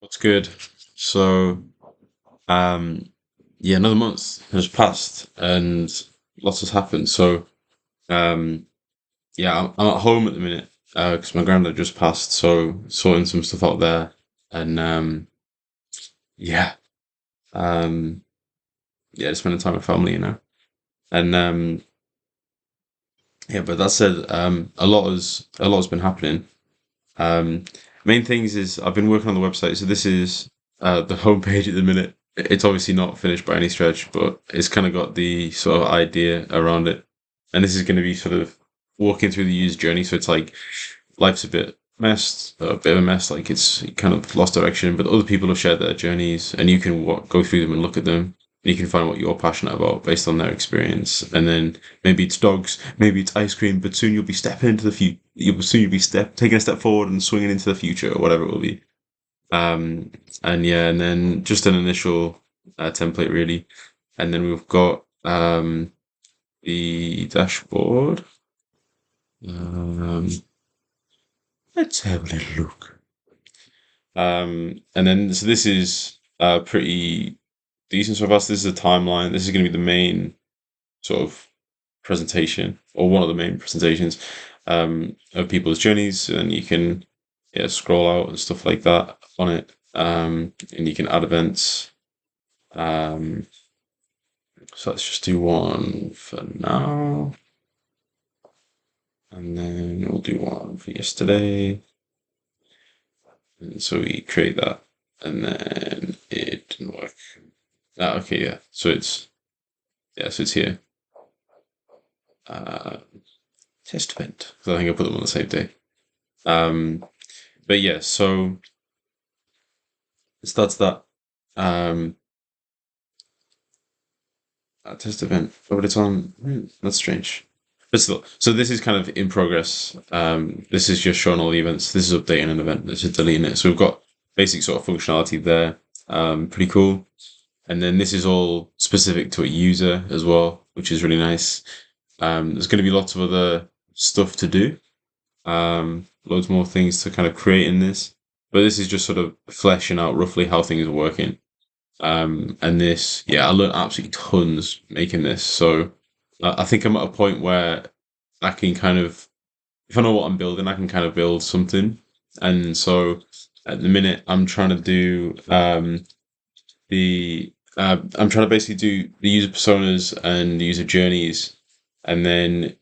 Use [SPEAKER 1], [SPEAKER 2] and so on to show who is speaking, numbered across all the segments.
[SPEAKER 1] What's good? So, um, yeah, another month has passed and lots has happened. So, um, yeah, I'm at home at the minute because my granddad just passed. So, sorting some stuff out there, and yeah, um, yeah, just spending time with family, And yeah, but that said, a lot has been happening. Um, Main things is I've been working on the website. So this is the homepage at the minute. It's obviously not finished by any stretch, but it's kind of got the sort of idea around it. And this is going to be sort of walking through the user journey. So it's like life's a bit of a mess. Like it's kind of lost direction, but other people have shared their journeys, and you can go through them and look at them. And you can find what you're passionate about based on their experience. And then maybe it's dogs, maybe it's ice cream, but soon you'll be stepping into the future. You'll be taking a step forward and swinging into the future, or whatever it will be. Um, and yeah, and then just an initial template really, and then we've got the dashboard. Um, let's have a little look. And then so this is pretty decent so far. So this is a timeline. This is going to be the main sort of presentation, or one of the main presentations of people's journeys, and you can scroll out and stuff like that on it, and you can add events. So let's just do one for now, and then we'll do one for yesterday. And so we create that, and then it didn't work. Okay, yeah. So it's here. Uh, Test event. So I think I put them on the same day. But yeah, so that's that. Um, Test event. Oh, but it's on. That's strange. But still, so this is kind of in progress. This is just showing all the events. This is updating an event. This is deleting it. So we've got basic sort of functionality there. Pretty cool. And then this is all specific to a user as well, which is really nice. There's going to be lots of other stuff to do. Loads more things to kind of create in this. But this is just sort of fleshing out roughly how things are working. And this, yeah, I learned absolutely tons making this. So I think I'm at a point where I can kind of, if I know what I'm building, I can kind of build something. And so at the minute, I'm trying to do I'm trying to basically do the user personas and the user journeys, and then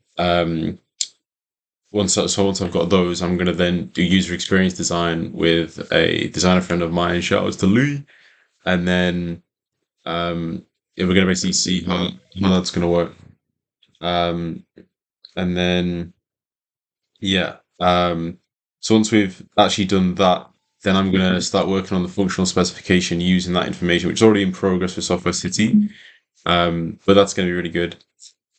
[SPEAKER 1] once I've got those, I'm gonna then do user experience design with a designer friend of mine. Shout out to Louis, and then yeah, we're gonna basically see how that's gonna work. Um, and then yeah, so once we've actually done that, then I'm gonna start working on the functional specification using that information, which is already in progress with Software City. But that's gonna be really good.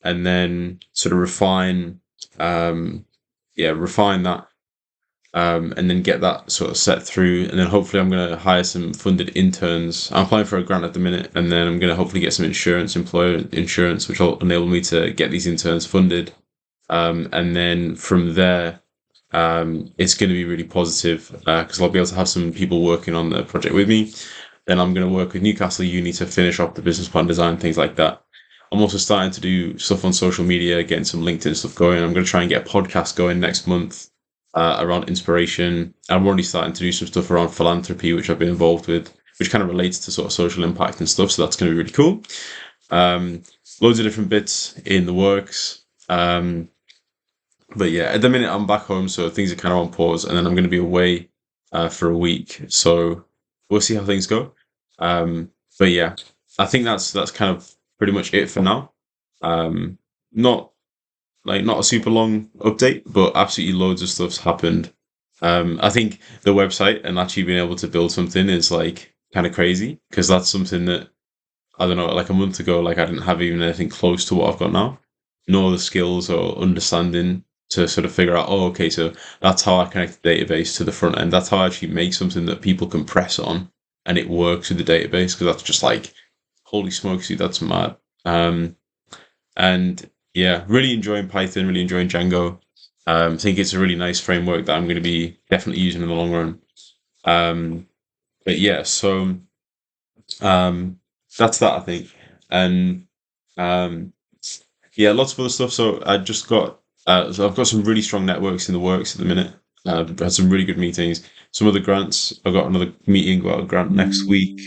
[SPEAKER 1] And then sort of refine that, and then get that sort of set through. And then hopefully I'm going to hire some funded interns. I'm applying for a grant at the minute, and then I'm going to hopefully get some employer insurance, which will enable me to get these interns funded. And then from there, it's going to be really positive because I'll be able to have some people working on the project with me. Then I'm going to work with Newcastle Uni to finish off the business plan design, things like that. I'm also starting to do stuff on social media, getting some LinkedIn stuff going. I'm going to try and get a podcast going next month around inspiration. I'm already starting to do some stuff around philanthropy, which I've been involved with, which kind of relates to sort of social impact and stuff. So that's going to be really cool. Loads of different bits in the works. But yeah, at the minute I'm back home, so things are kind of on pause, and then I'm going to be away for a week. So we'll see how things go. But yeah, I think that's kind of pretty much it for now. Um, not not a super long update, but absolutely loads of stuff's happened. I think the website and actually being able to build something is like kind of crazy because that's something that I don't know, like a month ago, like I didn't have even anything close to what I've got now, nor the skills or understanding to sort of figure out, oh, okay, so that's how I connect the database to the front end. That's how I actually make something that people can press on and it works with the database because that's just like, holy smokes, dude, that's mad. And yeah, really enjoying Python, really enjoying Django. I think it's a really nice framework that I'm going to be definitely using in the long run. Um, but yeah, so um, that's that, I think. And um, yeah, lots of other stuff. So so I've got some really strong networks in the works at the minute. I've had some really good meetings. Some of the grants, I've got another meeting about a grant next week.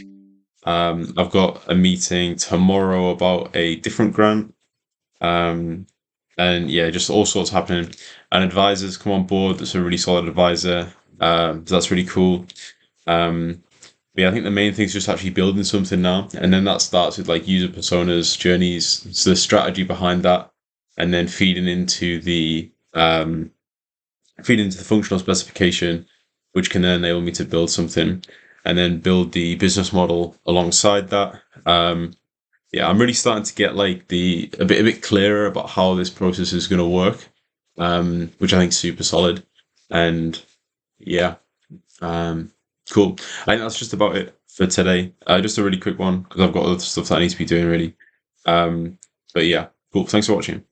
[SPEAKER 1] I've got a meeting tomorrow about a different grant. Um, and yeah, just all sorts happening. And advisors come on board. That's a really solid advisor. So that's really cool. Um, but yeah, I think the main thing is just actually building something now, and then that starts with like user personas, journeys, so the strategy behind that, and then feeding into the functional specification, which can then enable me to build something, and then build the business model alongside that. Yeah, I'm really starting to get like the a bit clearer about how this process is going to work, which I think is super solid, and yeah. Um, cool. I think that's just about it for today. Just a really quick one because I've got other stuff that I need to be doing really. Um, but yeah, cool. Thanks for watching.